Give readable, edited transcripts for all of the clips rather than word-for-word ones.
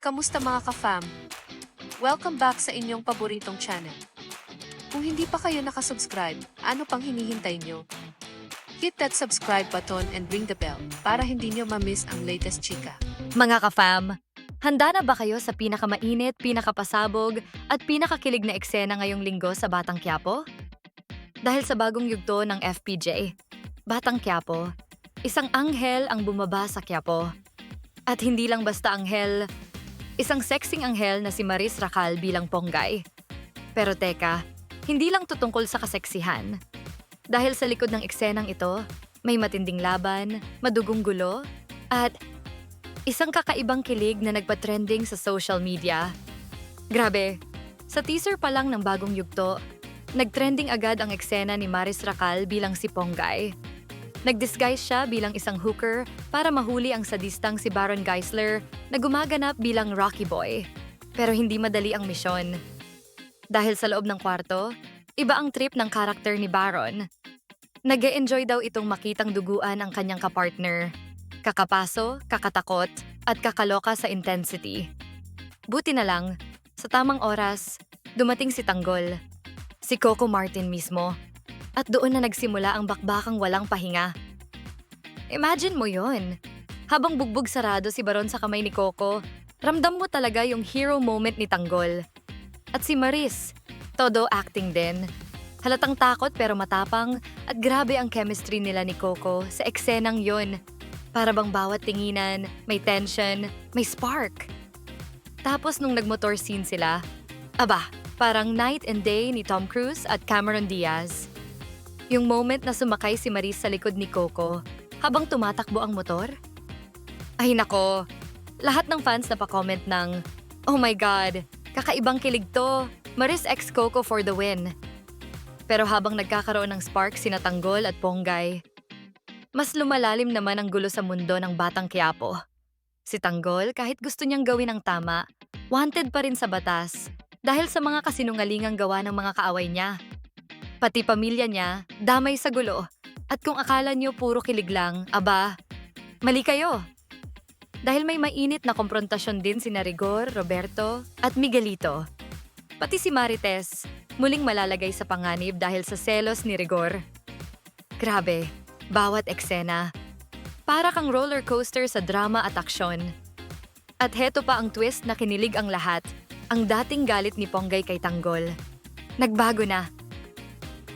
Kamusta mga ka-fam? Welcome back sa inyong paboritong channel. Kung hindi pa kayo nakasubscribe, ano pang hinihintay nyo? Hit that subscribe button and ring the bell para hindi nyo ma-miss ang latest chika. Mga ka-fam, handa na ba kayo sa pinakamainit, pinakapasabog, at pinakakilig na eksena ngayong linggo sa Batang Quiapo? Dahil sa bagong yugto ng FPJ, Batang Quiapo, isang anghel ang bumaba sa Quiapo. At hindi lang basta anghel, isang sexing anghel na si Maris Racal bilang Ponggay. Pero teka, hindi lang tutungkol sa kaseksihan. Dahil sa likod ng eksenang ito, may matinding laban, madugong gulo, at isang kakaibang kilig na nagpa-trending sa social media. Grabe, sa teaser pa lang ng bagong yugto, nag-trending agad ang eksena ni Maris Racal bilang si Ponggay. Nag-disguise siya bilang isang hooker para mahuli ang sadistang si Baron Geisler na gumaganap bilang Rocky Boy. Pero hindi madali ang misyon. Dahil sa loob ng kwarto, iba ang trip ng karakter ni Baron. Nag-e-enjoy daw itong makitang duguan ang kanyang kapartner. Kakapaso, kakatakot, at kakaloka sa intensity. Buti na lang, sa tamang oras, dumating si Tanggol. Si Coco Martin mismo. At doon na nagsimula ang bakbakang walang pahinga. Imagine mo yon. Habang bugbog sarado si Baron sa kamay ni Coco, ramdam mo talaga yung hero moment ni Tanggol. At si Maris, todo acting din. Halatang takot pero matapang at grabe ang chemistry nila ni Coco sa eksenang yon. Para bang bawat tinginan, may tension, may spark. Tapos nung nagmotor scene sila, aba, parang night and day ni Tom Cruise at Cameron Diaz. Yung moment na sumakay si Maris sa likod ni Coco habang tumatakbo ang motor? Ay nako, lahat ng fans na pa-comment ng, "Oh my God, kakaibang kilig to, Maris x Coco for the win." Pero habang nagkakaroon ng spark sina Tanggol at Ponggay, mas lumalalim naman ang gulo sa mundo ng Batang Quiapo. Si Tanggol, kahit gusto niyang gawin ang tama, wanted pa rin sa batas dahil sa mga kasinungalingang gawa ng mga kaaway niya. Pati pamilya niya, damay sa gulo. At kung akala niyo puro kilig lang, aba, mali kayo. Dahil may mainit na komprontasyon din sina Rigor, Roberto, at Miguelito. Pati si Marites, muling malalagay sa panganib dahil sa selos ni Rigor. Grabe, bawat eksena. Para kang roller coaster sa drama at aksyon. At heto pa ang twist na kinilig ang lahat, ang dating galit ni Ponggay kay Tanggol. Nagbago na.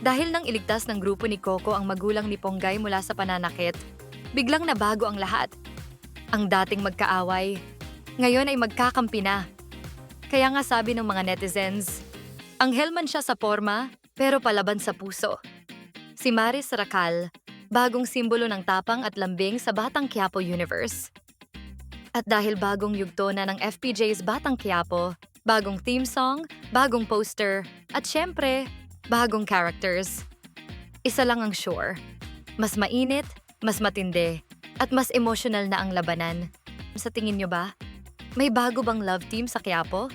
Dahil nang iligtas ng grupo ni Coco ang magulang ni Ponggay mula sa pananakit, biglang nabago ang lahat. Ang dating magkaaway, ngayon ay magkakampi na. Kaya nga sabi ng mga netizens, anghel man siya sa forma, pero palaban sa puso. Si Maris Racal, bagong simbolo ng tapang at lambing sa Batang Quiapo universe. At dahil bagong yugto na ng FPJ's Batang Quiapo, bagong theme song, bagong poster, at syempre, bagong characters. Isa lang ang sure. Mas mainit, mas matindi, at mas emotional na ang labanan. Sa tingin nyo ba? May bago bang love team sa Quiapo?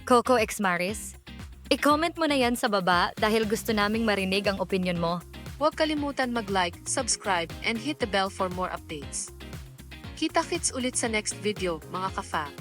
Coco x Maris? I-comment mo na yan sa baba dahil gusto naming marinig ang opinion mo. Huwag kalimutan mag-like, subscribe, and hit the bell for more updates. Kita-kits ulit sa next video, mga ka-fam.